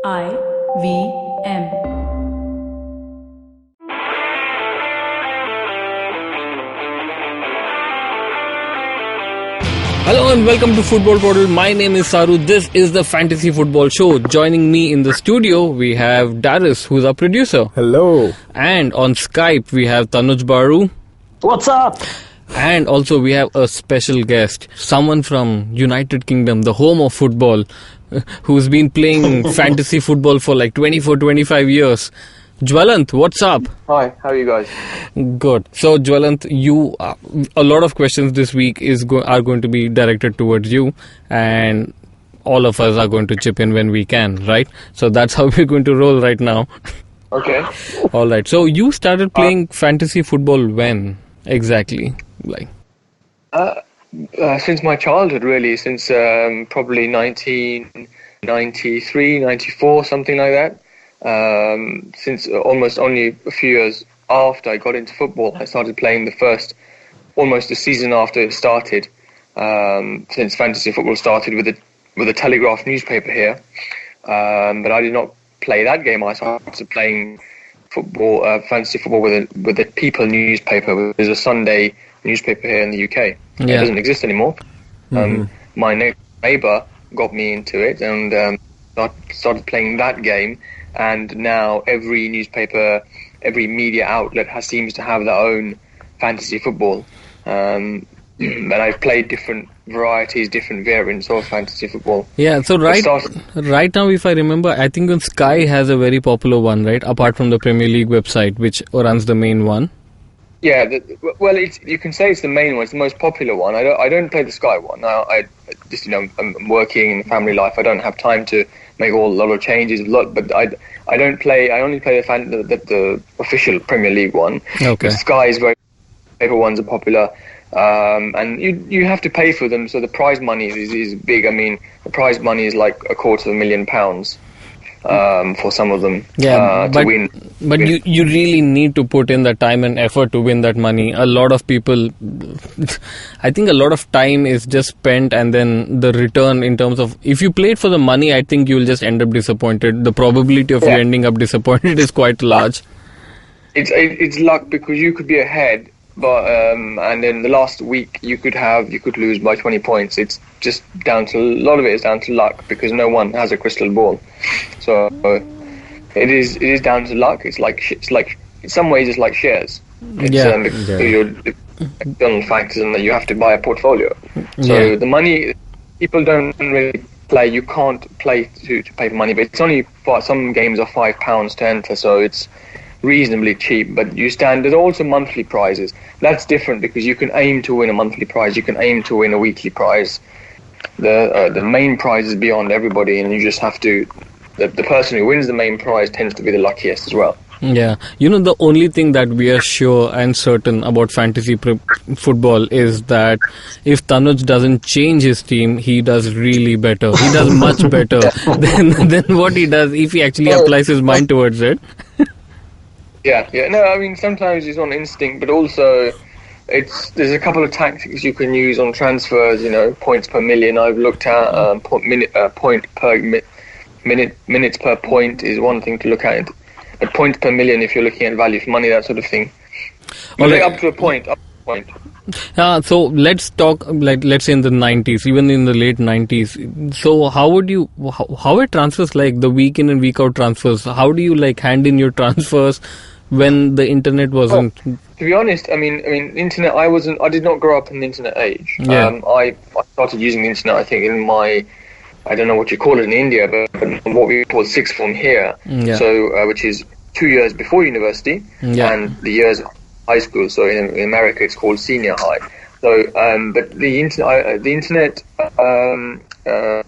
IVM. Hello and welcome to Football Twaddle. My name is Saru. This is the Fantasy Football Show. Joining me in the studio, we have Darus, who's our producer. Hello. And on Skype, we have Tanuj Baru. What's up? And also we have a special guest, someone from United Kingdom, the home of football, who's been playing fantasy football for like 24-25 years. Jwalant, what's up? Hi, how are you guys? Good. So, Jwalant, you a lot of questions this week are going to be directed towards you, and all of us are going to chip in when we can, right? So that's how we're going to roll right now. Okay. All right. So you started playing fantasy football when exactly? Since my childhood, really, since probably 1993, 94, something like that. Since almost only a few years after I got into football, I started playing almost a season after it started. Since fantasy football started with the Telegraph newspaper here, but I did not play that game. I started playing football, fantasy football with the People newspaper, which is a Sunday newspaper here in the UK. Yeah. It doesn't exist anymore. My neighbour got me into it and started playing that game. And now every newspaper, every media outlet seems to have their own fantasy football. And I've played different varieties, different variants of fantasy football. Yeah, so right now, if I remember, I think Sky has a very popular one, right? Apart from the Premier League website, which runs the main one. Yeah, you can say it's the main one. It's the most popular one. I don't play the Sky one. Now, I'm working in family life. I don't have time to make a lot of changes. But I don't play. I only play the official Premier League one. Okay. The Sky's paper ones are popular, and you have to pay for them. So the prize money is big. I mean, the prize money is like £250,000. For some of them, to win. But you really need to put in the time and effort to win that money. A lot of people, I think a lot of time is just spent, and then the return in terms of, if you play it for the money, I think you'll just end up disappointed. The probability of you ending up disappointed is quite large. It's luck, because you could be ahead, but and in the last week you could lose by 20 points. It's just a lot of it is down to luck, because no one has a crystal ball. So it is down to luck. It's like in some ways it's like shares. It's your external factors, and that you have to buy a portfolio. So the money, people don't really play. You can't play to pay for money, but it's only for some games are £5 to enter, so it's reasonably cheap. But there's also monthly prizes. That's different, because you can aim to win a monthly prize, you can aim to win a weekly prize. The main prize is beyond everybody, and you just have to. The person who wins the main prize tends to be the luckiest as well. Yeah, the only thing that we are sure and certain about fantasy football is that if Tanuj doesn't change his team, he does really better. He does much better than what he does if he actually applies his mind towards it. Yeah. No, I mean, sometimes it's on instinct, but also there's a couple of tactics you can use on transfers. Points per million I've looked at. Minutes per point is one thing to look at. But points per million, if you're looking at value for money, that sort of thing. Up to a point. So let's talk, let's say in the 90s, even in the late 90s. So how are transfers like, the week in and week out transfers? How do you hand in your transfers when the internet wasn't? To be honest, I mean, internet. I did not grow up in the internet age. Yeah. I started using the internet, I think, in my, I don't know what you call it in India, but what we call sixth form here. Yeah. So, which is 2 years before university, and the years of high school. So in America, it's called senior high. So, but the internet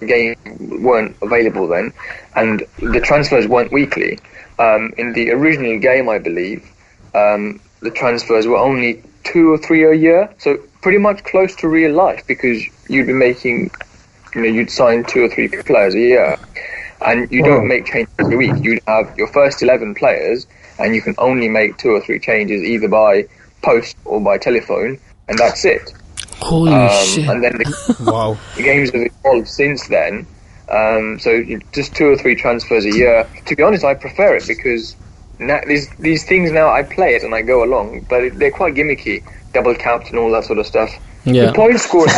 game weren't available then, and the transfers weren't weekly. In the original game, I believe, the transfers were only 2 or 3 a year. So pretty much close to real life, because you'd be making, you'd sign 2 or 3 players a year, and you don't make changes every week. You'd have your first 11 players, and you can only make 2 or 3 changes either by post or by telephone, and that's it. Holy shit. And then the games have evolved since then, So just 2 or 3 transfers a year. To be honest, I prefer it because now, these things now I play it and I go along, but they're quite gimmicky. Double captain, all that sort of stuff. Yeah. The point scoring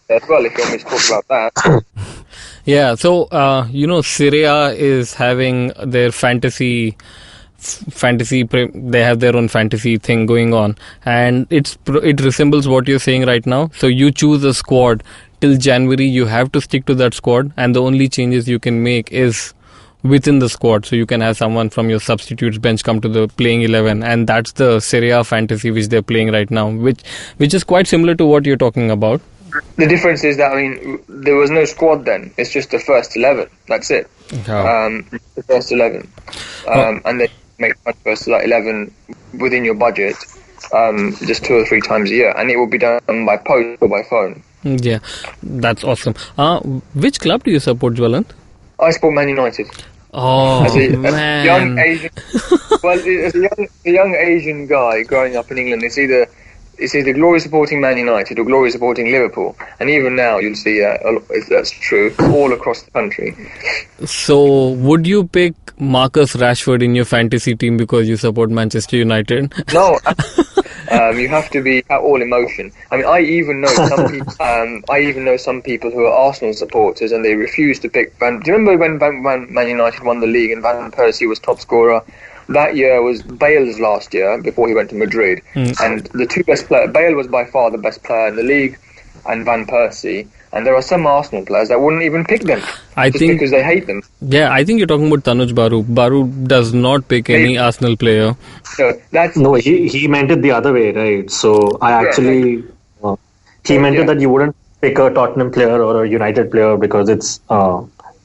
as well, if you want me to talk about that. Yeah, so Serie A is having their fantasy. They have their own fantasy thing going on, and it resembles what you're saying right now. So you choose a squad till January. You have to stick to that squad, and the only changes you can make is within the squad. So you can have someone from your substitutes bench come to the playing 11, and that's the Serie A fantasy which they're playing right now, which is quite similar to what you're talking about. The difference is that, there was no squad then. It's just the first 11. That's it. Oh. The first 11. And then make transfers to that 11 within your budget, just 2 or 3 times a year. And it will be done by post or by phone. Yeah, that's awesome. Which club do you support, Jwalant? I support Man United. Oh, as a man. Young Asian, as a young Asian guy growing up in England, it's either Glory supporting Man United or Glory supporting Liverpool, and even now you'll see if that's true all across the country. So, would you pick Marcus Rashford in your fantasy team because you support Manchester United? No, you have to be all emotion. I even know some people. I even know some people who are Arsenal supporters, and they refuse to pick. Do you remember when Man United won the league and Van Persie was top scorer? That year was Bale's last year before he went to Madrid, and the 2 best players. Bale was by far the best player in the league, and Van Persie. And there are some Arsenal players that wouldn't even pick them because they hate them. Yeah, I think you're talking about Tanuj Baru. Baru does not pick any Arsenal player. No, he meant it the other way, right? So he meant it that you wouldn't pick a Tottenham player or a United player because it's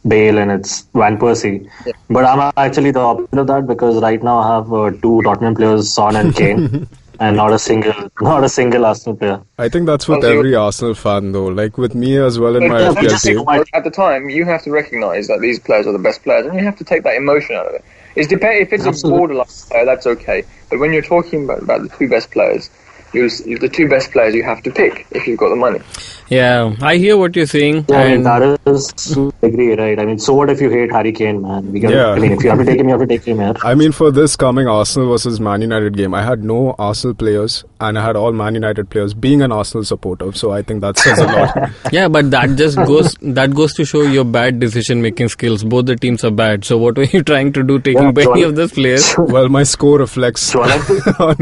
Bale and it's Van Persie. Yeah. But I'm actually the opposite of that because right now I have 2 Tottenham players, Son and Kane. And not a single Arsenal player. I think that's with every Arsenal fan, though. Like with me as well in my FPL team. At the time, you have to recognise that these players are the best players, and you have to take that emotion out of it. If it's a borderline player, that's okay. But when you're talking about the 2 best players, the 2 best players you have to pick if you've got the money. Yeah, I hear what you're saying. Yeah, Darus, I agree, right? So what if you hate Harry Kane, man? If you have to take him, you have to take him, man. For this coming Arsenal versus Man United game, I had no Arsenal players and I had all Man United players, being an Arsenal supporter. So I think that says a lot. Yeah, but that just goes to show your bad decision-making skills. Both the teams are bad. So what were you trying to do taking any of those players? Well, my score reflects on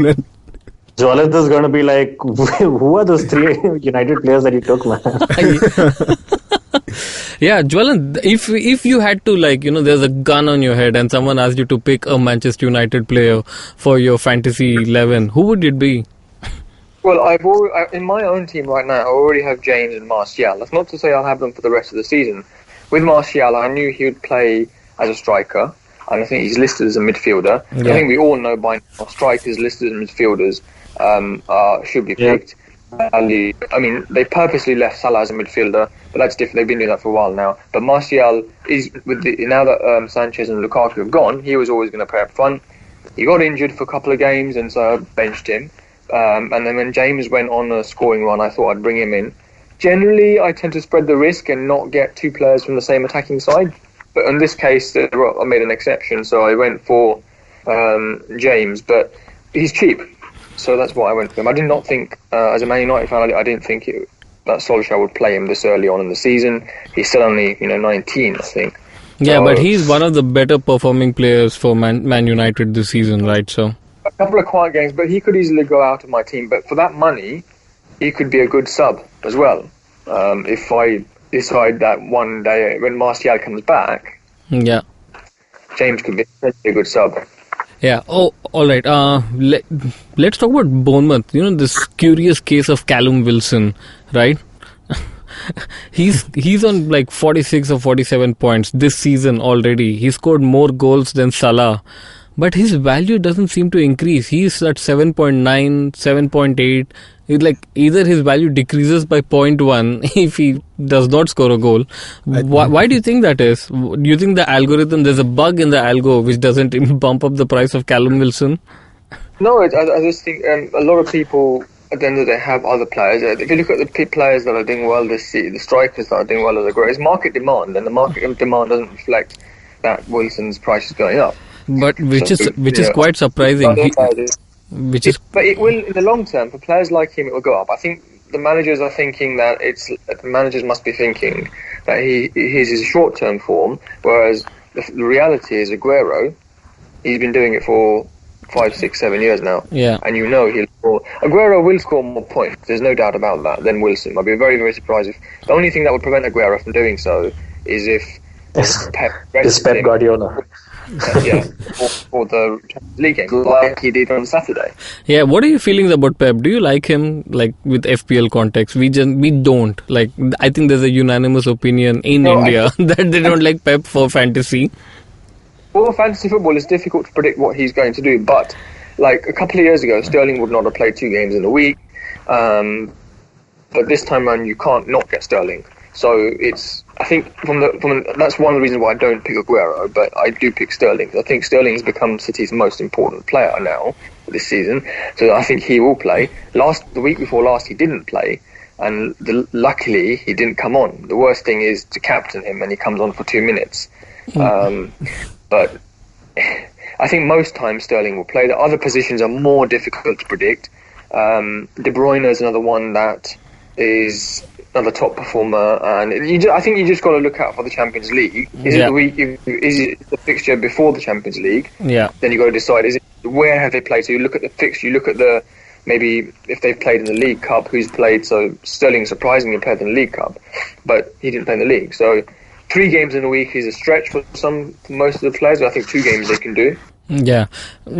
it. Jwalant is going to be like, who are those 3 United players that you took, man? Yeah, Jwalant, if you had to, there's a gun on your head and someone asked you to pick a Manchester United player for your fantasy 11, who would it be? Well, in my own team right now, I already have James and Martial. That's not to say I'll have them for the rest of the season. With Martial, I knew he would play as a striker, and I think he's listed as a midfielder. Yeah. I think we all know by now strikers listed as midfielders should be picked. They purposely left Salah as a midfielder, but that's different. They've been doing that for a while now. But Martial is now that Sanchez and Lukaku have gone, he was always going to play up front. He got injured for a couple of games, and so I benched him. And then when James went on a scoring run, I thought I'd bring him in. Generally, I tend to spread the risk and not get 2 players from the same attacking side. But in this case, I made an exception, so I went for James. But he's cheap. So that's why I went for him. I did not think, as a Man United fan, I didn't think that Solskjaer would play him this early on in the season. He's still only 19, I think. Yeah, but he's one of the better performing players for Man United this season, right? So a couple of quiet games, but he could easily go out of my team. But for that money, he could be a good sub as well. If I decide that one day when Martial comes back, James could be a good sub. Yeah. Oh, all right. Let's talk about Bournemouth. This curious case of Callum Wilson, right? He's on 46 or 47 points this season already. He scored more goals than Salah, but his value doesn't seem to increase. He's at 7.9, 7.8. It's either his value decreases by 0.1 if he does not score a goal. Why do you think that is? Do you think the algorithm, there's a bug in the algo which doesn't bump up the price of Callum Wilson? No, I just think a lot of people at the end of the day have other players. If you look at the players that are doing well this season, the strikers that are doing well as a growth, it's market demand, and the market demand doesn't reflect that Wilson's price is going up. But which is quite surprising. But it will, in the long term, for players like him, it will go up. I think the managers are thinking that the managers must be thinking that he's his short-term form, whereas the reality is Aguero, he's been doing it for 5, 6, 7 years now. Yeah. And Aguero will score more points, there's no doubt about that, than Wilson. I'd be very, very surprised if the only thing that would prevent Aguero from doing so is if Pep Guardiola. For the league game, like he did on Saturday. Yeah, what are your feelings about Pep? Do you like him, like, with FPL context? We don't. Like, I think there's a unanimous opinion in India that they don't like Pep for fantasy. For fantasy football, it's difficult to predict what he's going to do, but like a couple of years ago, Sterling would not have played 2 games in a week, but this time around you can't not get Sterling. So I think that's one of the reasons why I don't pick Aguero, but I do pick Sterling. I think Sterling has become City's most important player now this season, so I think he will play. The week before last, he didn't play, and luckily he didn't come on. The worst thing is to captain him, and he comes on for 2 minutes. But I think most times Sterling will play. The other positions are more difficult to predict. De Bruyne is another one that is another top performer, and I think you just got to look out for the Champions League. Is it the fixture before the Champions League? Yeah. Then you got to decide where have they played. So you look at the fixture, you look at maybe if they've played in the League Cup, who's played. So Sterling surprisingly played in the League Cup, but he didn't play in the league. So 3 games in a week is a stretch for most of the players, but I think 2 games they can do. Yeah,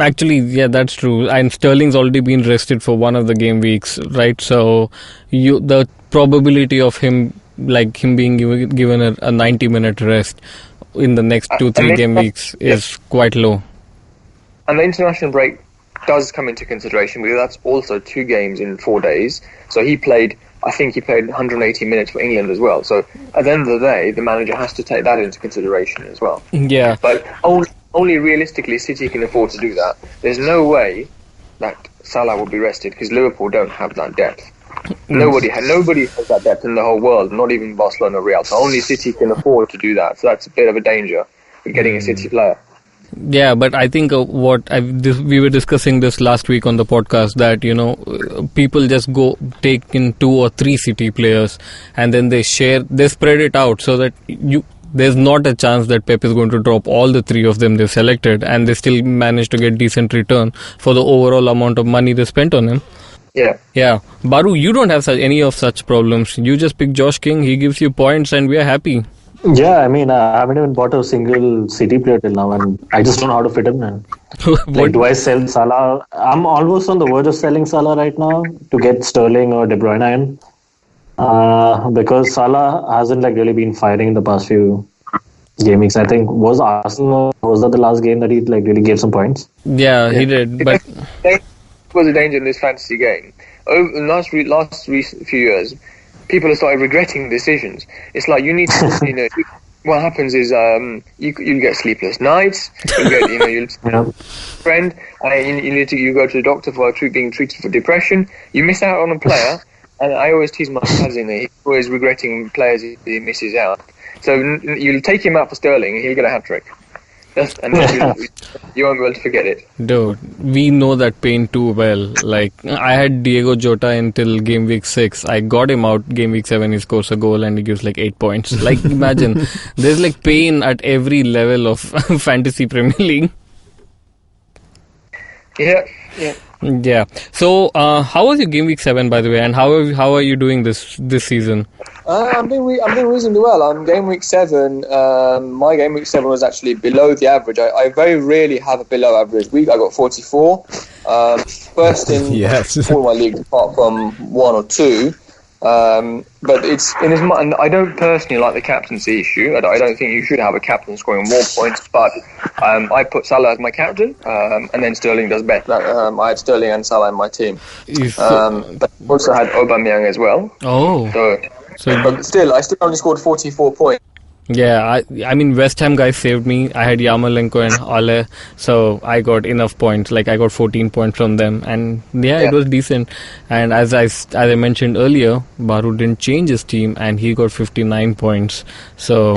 actually, that's true. And Sterling's already been rested for one of the game weeks, right? So the probability of him being given a 90-minute rest in the next 2-3 game weeks is quite low. And the international break does come into consideration, because that's also 2 games in 4 days. So I think he played 180 minutes for England as well. So at the end of the day, the manager has to take that into consideration as well. Yeah. But only realistically, City can afford to do that. There's no way that Salah will be rested, because Liverpool don't have that depth. Nobody has that depth in the whole world, not even Barcelona or Real. So only City can afford to do that. So that's a bit of a danger with getting a City player. Yeah, but I think we were discussing this last week on the podcast, that people just take in 2 or 3 City players, and then they spread it out so that there's not a chance that Pep is going to drop all the 3 of them they've selected, and they still manage to get decent return for the overall amount of money they spent on him. Yeah. Baru, you don't have any of such problems. You just pick Josh King, he gives you points, and we are happy. Yeah, I mean, I haven't even bought a single City player till now, and I just don't know how to fit him in. Do I sell Salah? I'm almost on the verge of selling Salah right now to get Sterling or De Bruyne in, because Salah hasn't really been firing in the past few game weeks. I think was that the last game that he really gave some points? Yeah, he did. But it was a danger in this fantasy game. Over the last few years, people have started regretting decisions. It's like you need to, what happens is you get sleepless nights. You get, friend, and you go to the doctor for being treated for depression. You miss out on a player, and I always tease my cousin that he's always regretting players he misses out. So you'll take him out for Sterling, and he'll get a hat-trick. And you won't be able to forget it. Dude, we know that pain too well. I had Diego Jota until game week 6. I got him out game week 7. He scores a goal and he gives 8 points. Imagine, there's pain at every level of fantasy Premier League. Yeah. So, how was your game week 7, by the way, and how are you doing this season? I'm doing reasonably well. On game week 7, my game week 7 was actually below the average. I very rarely have a below average week. I got 44, first in all my leagues apart from 1 or 2. But it's in his mind. I don't personally like the captaincy issue. I don't think you should have a captain scoring more points. But I put Salah as my captain, and then Sterling does better. I had Sterling and Salah in my team. But I also had Aubameyang as well. Oh. But still, I only scored 44 points. Yeah, I mean, West Ham guys saved me. I had Yarmolenko and Ole, so I got enough points. Like, I got 14 points from them, and it was decent. And as I mentioned earlier, Baru didn't change his team, and he got 59 points. So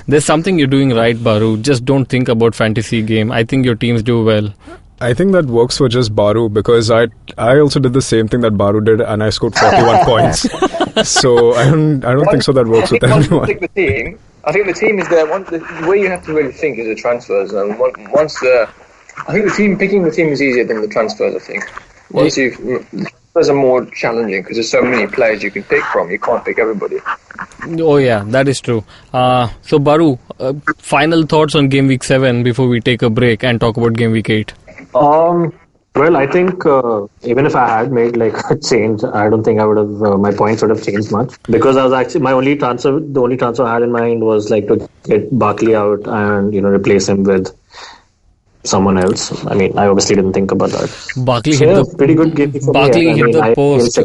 there's something you're doing right, Baru. Just don't think about fantasy game. I think your teams do well. I think that works for just Baru, because I also did the same thing that Baru did, and I scored 41 points. So I don't think so that works with everyone. I think the team is there. The way you have to really think is the transfers. And I think picking the team is easier than the transfers. I think the transfers are more challenging because there's so many players you can pick from. You can't pick everybody. Oh yeah, that is true. So Baru, final thoughts on Game Week 7 before we take a break and talk about Game Week 8. Well, I think even if I had made like a change, I don't think I would have. My points would have changed much, because I was actually the only transfer I had in mind was like to get Barkley out and replace him with someone else. I mean, I obviously didn't think about that. Barkley pretty good game for Barkley me. hit the post.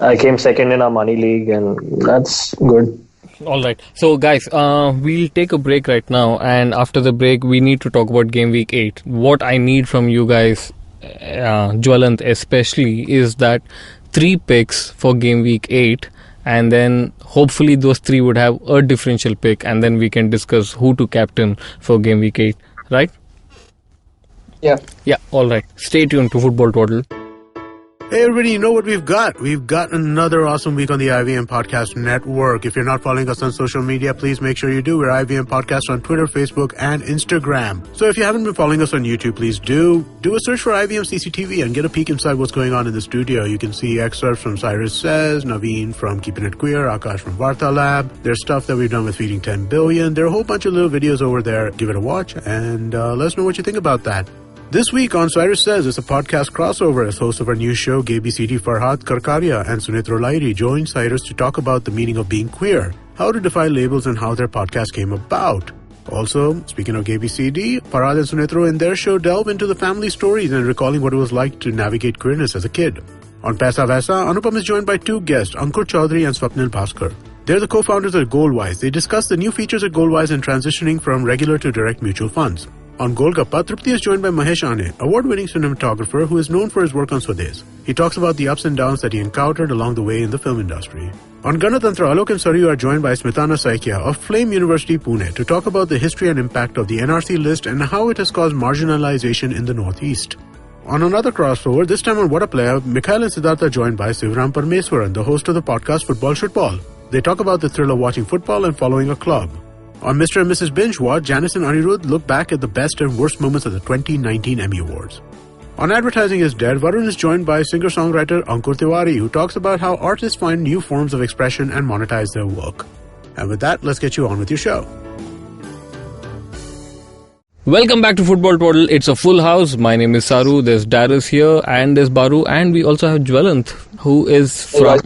I came second in our money league. And that's good. All right. So, guys, we'll take a break right now. And after the break, we need to talk about Game Week 8. What I need from you guys, Jwalant especially, is that 3 picks for Game Week 8. And then hopefully those 3 would have a differential pick. And then we can discuss who to captain for Game Week 8. Right? Yeah. Yeah. All right. Stay tuned to Football Twaddle. Hey everybody, you know what we've got? We've got another awesome week on the IVM Podcast Network. If you're not following us on social media, please make sure you do. We're IVM Podcast on Twitter, Facebook, and Instagram. So if you haven't been following us on YouTube, please do a search for IVM CCTV and get a peek inside what's going on in the studio. You can see excerpts from Cyrus Says, Naveen from Keeping It Queer, Akash from Varta Lab. There's stuff that we've done with Feeding 10 Billion. There are a whole bunch of little videos over there. Give it a watch and let us know what you think about that. This week on Cyrus Says, it's a podcast crossover as host of our new show, KBCD Farhad Karkaria and Sunitra Lairi join Cyrus to talk about the meaning of being queer, how to defy labels, and how their podcast came about. Also, speaking of KBCD, Farhad and Sunitra in their show delve into the family stories and recalling what it was like to navigate queerness as a kid. On Paisa Vaisa, Anupam is joined by 2 guests, Ankur Chaudhary and Swapnil Bhaskar. They're the co-founders at Goalwise. They discuss the new features at Goalwise and transitioning from regular to direct mutual funds. On Golgappa, Trupti is joined by Mahesh Ane, award-winning cinematographer who is known for his work on Swades. He talks about the ups and downs that he encountered along the way in the film industry. On Ganatantra, Alok and Saru are joined by Smitana Saikia of Flame University, Pune to talk about the history and impact of the NRC list and how it has caused marginalization in the Northeast. On another crossover, this time on What a Player, Mikhail and Siddhartha are joined by Sivram Parmeswaran, the host of the podcast Football Shootball. They talk about the thrill of watching football and following a club. On Mr. and Mrs. Binge Watch, Janice and Anirudh look back at the best and worst moments of the 2019 Emmy Awards. On Advertising is Dead, Varun is joined by singer-songwriter Ankur Tiwari, who talks about how artists find new forms of expression and monetize their work. And with that, let's get you on with your show. Welcome back to Football Twaddle. It's a full house. My name is Saru. There's Darus here, and there's Baru, and we also have Jwalant, who is from...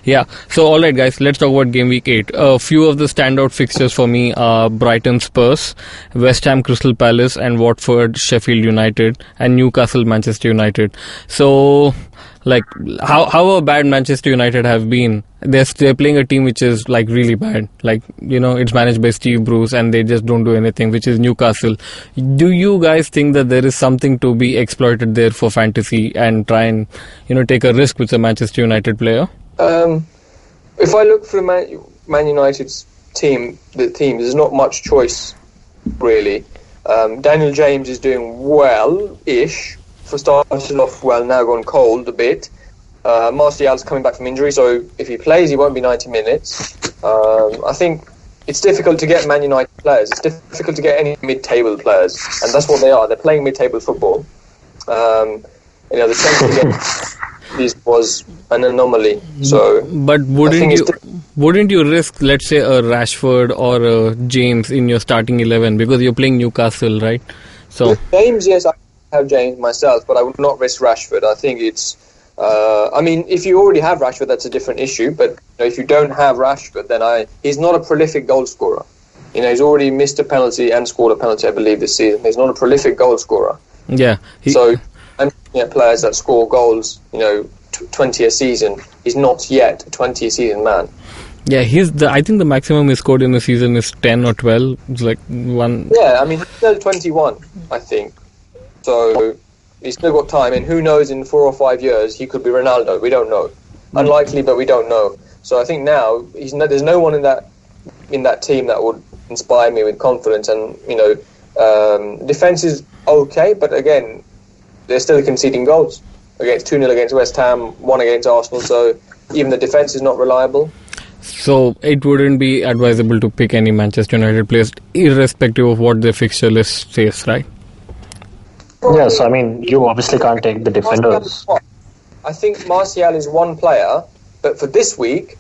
Yeah, so alright guys, let's talk about Game Week 8. A few of the standout fixtures for me are Brighton Spurs, West Ham Crystal Palace, and Watford Sheffield United, and Newcastle Manchester United. So, like, how bad Manchester United have been. They're playing a team which is like really bad. Like, it's managed by Steve Bruce and they just don't do anything, which is Newcastle. Do you guys think that there is something to be exploited there for fantasy and try and, take a risk with a Manchester United player? If I look for Man United's team, there's not much choice, really. Daniel James is doing well-ish. For starting off well, now gone cold a bit. Martial's coming back from injury, so if he plays, he won't be 90 minutes. I think it's difficult to get Man United players. It's difficult to get any mid-table players, and that's what they are. They're playing mid-table football. The chance to get this was an anomaly. So, but wouldn't you risk, let's say, a Rashford or a James in your starting 11 because you're playing Newcastle, right? So James, yes, I have James myself, but I would not risk Rashford. I think it's. If you already have Rashford, that's a different issue. But if you don't have Rashford, then he's not a prolific goal scorer. He's already missed a penalty and scored a penalty, I believe, this season. He's not a prolific goal scorer. Yeah. Players that score goals, 20 a season, he's not yet a 20 a season man. Yeah, I think the maximum he scored in the season is 10 or 12. It's like one. Yeah, I mean, he's still 21, I think. So he's still got time, and who knows, in 4 or 5 years, he could be Ronaldo. We don't know. Unlikely, but we don't know. So I think now, there's no one in that team that would inspire me with confidence. And, defence is okay, but again, they're still conceding goals. 2-0 against West Ham, 1 against Arsenal, so even the defence is not reliable. So it wouldn't be advisable to pick any Manchester United players, irrespective of what their fixture list says, right? Yes, I mean, you obviously can't take the defenders. I think Martial is one player, but for this week,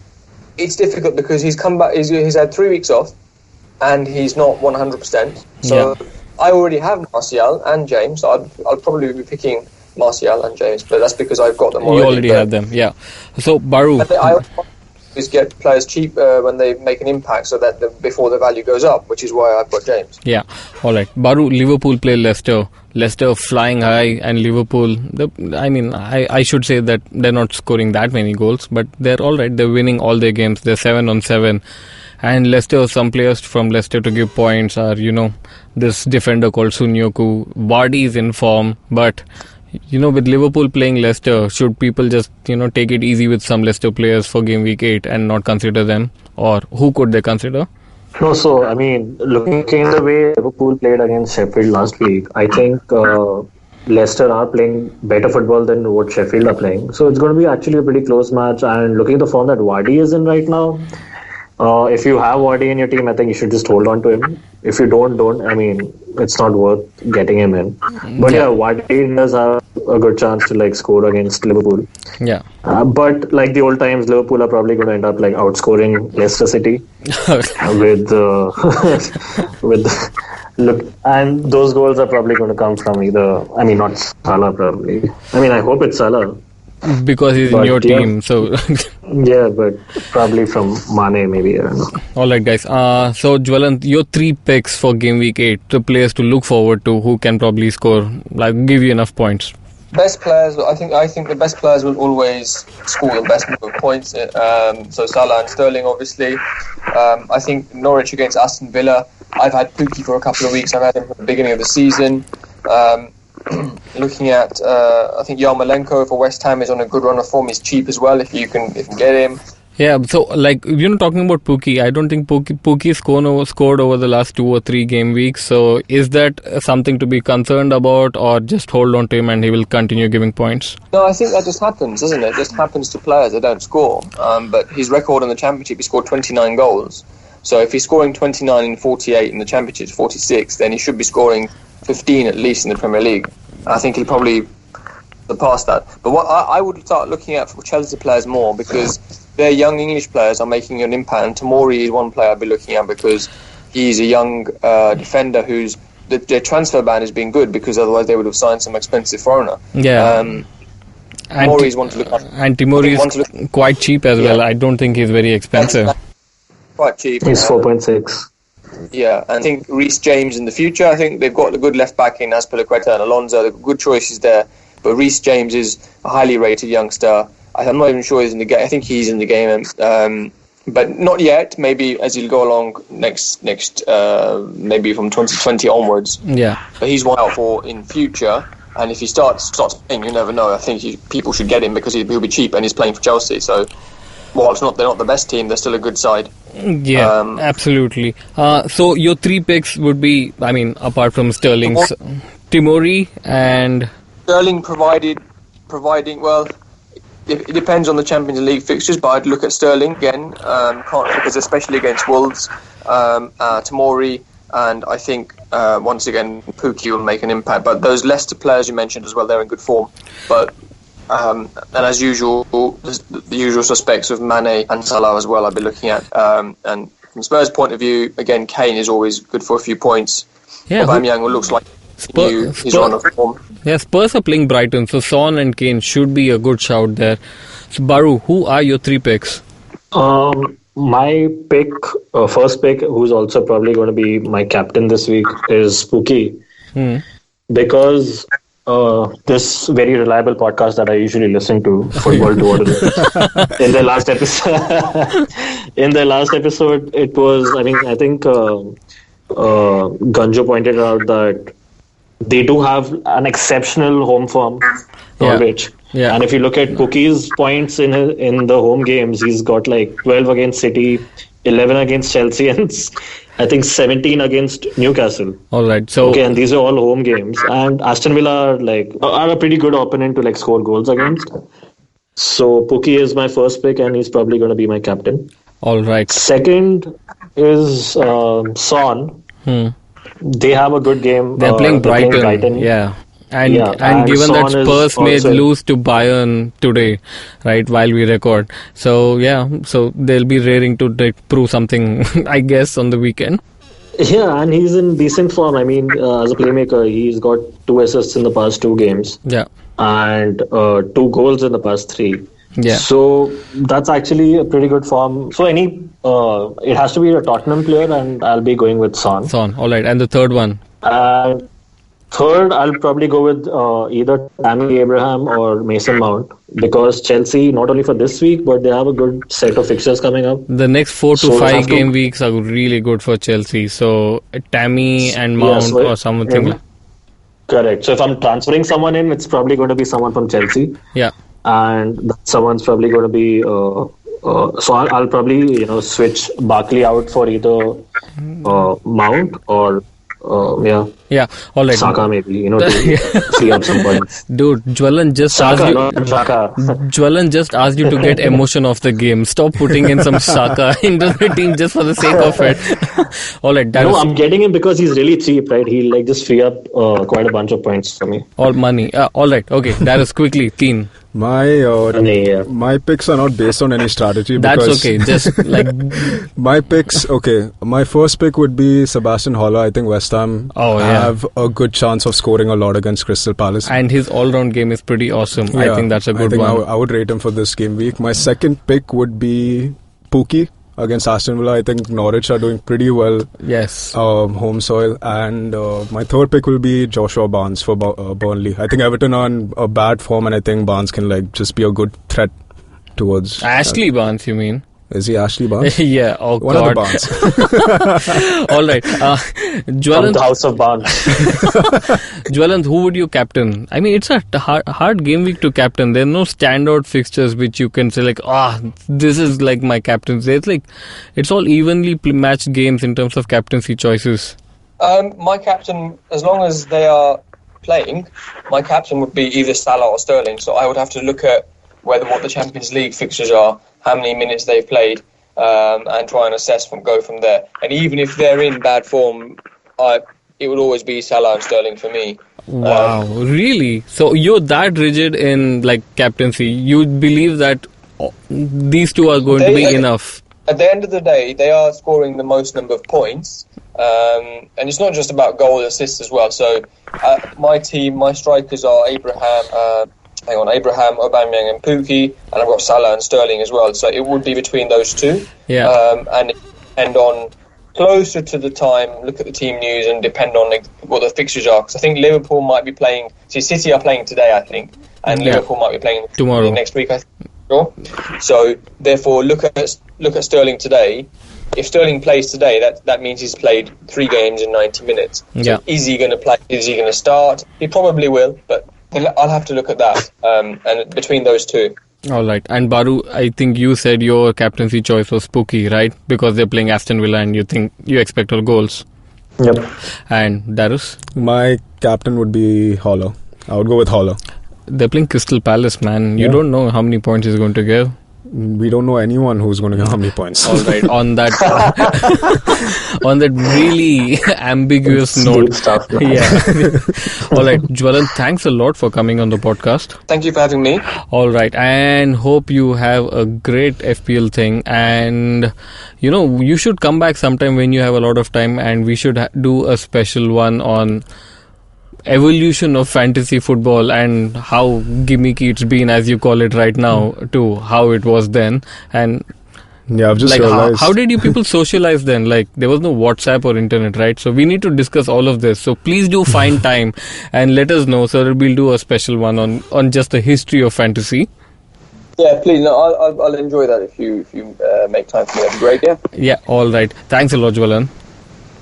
it's difficult because he's come back. He's had 3 weeks off, and he's not 100%. So I already have Martial and James. So I'll probably be picking Martial and James, but that's because I've got them already. You already have them, yeah. So Baru. I always get players cheap when they make an impact, so that before the value goes up, which is why I've got James. Yeah, all right. Baru, Liverpool play Leicester. Leicester flying high, and Liverpool. I should say that they're not scoring that many goals, but they're all right. They're winning all their games. They're 7-on-7, and Leicester. Some players from Leicester to give points are this defender called Sunyoku. Vardy is in form, but. With Liverpool playing Leicester, should people just, take it easy with some Leicester players for game week 8 and not consider them? Or who could they consider? No, so, I mean, looking in the way Liverpool played against Sheffield last week, I think Leicester are playing better football than what Sheffield are playing. So it's going to be actually a pretty close match. And looking at the form that Vardy is in right now, if you have Vardy in your team, I think you should just hold on to him. If you don't. I mean, it's not worth getting him in. But Vardy does have a good chance to score against Liverpool. Yeah. But like the old times, Liverpool are probably going to end up outscoring Leicester City look, and those goals are probably going to come from not Salah probably. I hope it's Salah. Because he's in your team, so... Yeah, but probably from Mane, maybe, I don't know. Alright, guys. So, Jwalant, your 3 picks for game week 8, the players to look forward to who can probably score, give you enough points. Best players, I think the best players will always score the best number of points. So Salah and Sterling, obviously. I think Norwich against Aston Villa. I've had Pukki for a couple of weeks. I've had him from the beginning of the season. Looking at, I think Yarmolenko for West Ham is on a good run of form. He's cheap as well if you can get him. Yeah, so talking about Pukki, I don't think Pukki scored over the last 2 or 3 game weeks. So is that something to be concerned about, or just hold on to him and he will continue giving points? No, I think that just happens, doesn't it? It just happens to players that don't score. But his record in the Championship, he scored 29 goals. So if he's scoring 29 in 48 in the Championship, 46, then he should be scoring 15 at least in the Premier League. I think he'll probably surpass that. But what I would start looking at for Chelsea players more, because their young English players are making an impact. And Tomori is one player I'd be looking at because he's a young defender who's their transfer ban has been good, because otherwise they would have signed some expensive foreigner. Yeah. Timori's one to look at. And Timori is quite cheap as well. I don't think he's very expensive. Quite cheap. He's 4.6. Yeah, and I think Reece James in the future, I think they've got a good left back in Azpilicueta and Alonso. They've got good choices there. But Reece James is a highly rated youngster. I'm not even sure he's in the game. I think he's in the game, but not yet. Maybe as he'll go along next, maybe from 2020 onwards. Yeah. But he's one out for in future. And if he starts playing, you never know. I think people should get him because he'll be cheap and he's playing for Chelsea. So, while they're not the best team, they're still a good side. Yeah, absolutely. So your 3 picks would be, apart from Sterling's, Timori and... Sterling providing, well, it depends on the Champions League fixtures, but I'd look at Sterling again, because especially against Wolves, Tomori, and I think, once again, Pukki will make an impact. But those Leicester players you mentioned as well, they're in good form. But and as usual, the usual suspects of Mane and Salah as well I'll be looking at. And from Spurs' point of view, again, Kane is always good for a few points. Yeah, Aubameyang looks like he's on a form. Yeah, Spurs are playing Brighton, so Son and Kane should be a good shout there. So Baru, who are your 3 picks? My pick, first pick, who's also probably going to be my captain this week, is Pukki. Because this very reliable podcast that I usually listen to, Football Twaddle. In the last episode, it was. I think Ganjo pointed out that they do have an exceptional home form, Norwich. Yeah. And if you look at Pookie's points in the home games, he's got like 12 against City, 11 against Chelsea, and I think 17 against Newcastle. All right. So and these are all home games, and Aston Villa are a pretty good opponent to score goals against. So Pookie is my first pick, and he's probably going to be my captain. all right. Second is Son. They have a good game. They're playing Brighton. Yeah. And given that Son Spurs may also lose to Bayern today, right, while we record. So, so they'll be raring to prove something, I guess, on the weekend. Yeah, and he's in decent form. As a playmaker, he's got 2 assists in the past 2 games. Yeah. And 2 goals in the past 3. Yeah. So that's actually a pretty good form. So it has to be a Tottenham player, and I'll be going with Son. All right. And the third one? Third, I'll probably go with either Tammy Abraham or Mason Mount, because Chelsea, not only for this week, but they have a good set of fixtures coming up. The next 4 to 5 game weeks are really good for Chelsea. So Tammy and Mount or something. Correct. So if I'm transferring someone in, it's probably going to be someone from Chelsea. Yeah. And that someone's probably going to be... so I'll probably switch Barkley out for either Mount or... Yeah, all right. Saka maybe, to free up some points. Dude, Jwalant just asked you. Jwalant just asked you to get emotion off the game. Stop putting in some Saka into the team just for the sake of it. All right, Darus. No, I'm getting him because he's really cheap, right? He'll just free up quite a bunch of points for me. All money. All right, okay. Darus, quickly, Teen. My picks are not based on any strategy. That's okay. Just my picks. Okay, my first pick would be Sebastian Haller. I think West Ham have a good chance of scoring a lot against Crystal Palace, and his all-round game is pretty awesome. Yeah, I think that's a good one. I would rate him for this game week. My second pick would be Pookie against Aston Villa. I think Norwich are doing pretty well. Yes. Home soil. And my third pick will be Joshua Barnes for Burnley. I think Everton are in a bad form, and I think Barnes can just be a good threat towards... Ashley Barnes, you mean? Is he Ashley Barnes? Yeah, oh One God. of the Barnes. All right. Jwalant, from the House of Barnes. Jwalant, who would you captain? It's a hard game week to captain. There are no standout fixtures which you can say this is my captaincy. It's all evenly matched games in terms of captaincy choices. My captain, as long as they are playing, my captain would be either Salah or Sterling. So I would have to look at what the Champions League fixtures are, how many minutes they've played, and try and assess go from there. And even if they're in bad form, it would always be Salah and Sterling for me. Wow, really? So you're that rigid in captaincy? You believe that these two are going to be enough? At the end of the day, they are scoring the most number of points, and it's not just about goal assists as well. So my strikers are Abraham, Aubameyang and Pookie, and I've got Salah and Sterling as well. So it would be between those two. Yeah. And on closer to the time, look at the team news and depend on what the fixtures are. Because I think Liverpool might be playing... City are playing today, I think. And Liverpool might be playing tomorrow. Next week, I think. Sure. So, therefore, look at Sterling today. If Sterling plays today, that means he's played 3 games in 90 minutes. So is he going to play? Is he going to start? He probably will, but... I'll have to look at that, and between those two. All right. And Baru, I think you said your captaincy choice was Pookie, right? Because they're playing Aston Villa and you expect all goals. Yep. And Darus? My captain would be Haller. I would go with Haller. They're playing Crystal Palace, man. You don't know how many points he's going to give. We don't know anyone who's going to get how many points. All right, on that really ambiguous note. Stuff, yeah. All right, Jwalant, thanks a lot for coming on the podcast. Thank you for having me. All right, and hope you have a great FPL thing. And you should come back sometime when you have a lot of time, and we should do a special one on evolution of fantasy football and how gimmicky it's been, as you call it right now, to how it was then. And Yeah, I've just Like, realized. how did you people socialize then? Like, there was no WhatsApp or internet, right? So we need to discuss all of this. So please do find time and let us know, so that we'll do a special one on just the history of fantasy. Yeah, please. No, I'll enjoy that if you make time for me. That'd be great. Yeah. Yeah, all right. Thanks a lot, Jwalant.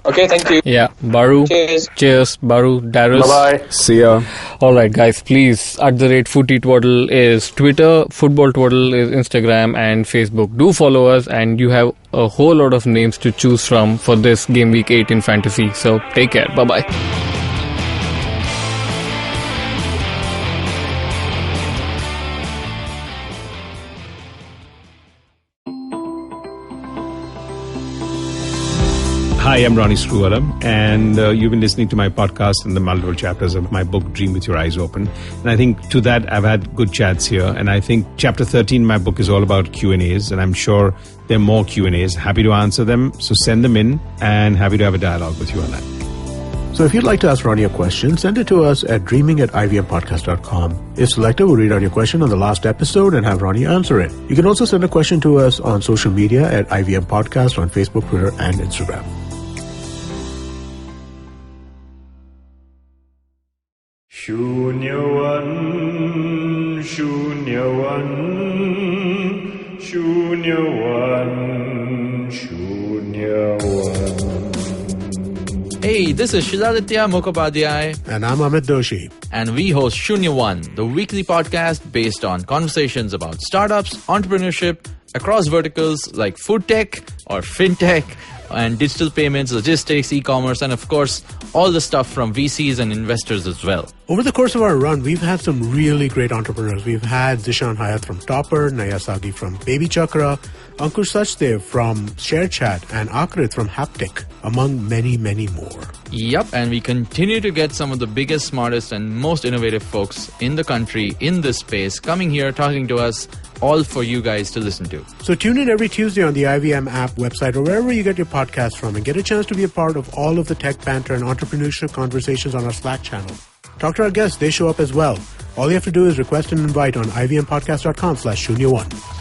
Okay, thank you. Yeah, Baru. Cheers, Baru, Darus. Bye-bye. See ya. Alright guys, please, @FootyTwaddle is Twitter, Football Twaddle is Instagram and Facebook. Do follow us, and you have a whole lot of names to choose from for this Game Week 8 in Fantasy. So take care, bye-bye. Hi, I'm Ronnie Screwwaller, and you've been listening to my podcast and the multiple chapters of my book, Dream With Your Eyes Open. And I think to that, I've had good chats here. And I think chapter 13, my book, is all about Q&As, and I'm sure there are more Q&As. Happy to answer them, so send them in, and happy to have a dialogue with you on that. So if you'd like to ask Ronnie a question, send it to us at dreaming@ivmpodcast.com. If selected, we'll read out your question on the last episode and have Ronnie answer it. You can also send a question to us on social media at IVM Podcast on Facebook, Twitter, and Instagram. Shunyawan, Shunyawan, Shunyawan, Shunyawan. Hey, this is Shizaditya Mukhopadhyay. And I'm Amit Doshi. And we host Shunya One, the weekly podcast based on conversations about startups, entrepreneurship, across verticals like food tech or fintech, and digital payments, logistics, e-commerce, and of course, all the stuff from VCs and investors as well. Over the course of our run, we've had some really great entrepreneurs. We've had Zishan Hayat from Topper, Naya Sagi from Baby Chakra, Ankush Sachdev from ShareChat, and Akrit from Haptic, among many, many more. Yep, and we continue to get some of the biggest, smartest, and most innovative folks in the country in this space coming here, talking to us, all for you guys to listen to. So tune in every Tuesday on the IVM app, website, or wherever you get your podcasts from, and get a chance to be a part of all of the tech banter and entrepreneurship conversations on our Slack channel. Talk to our guests, they show up as well. All you have to do is request an invite on ivmpodcast.com/Shunya1.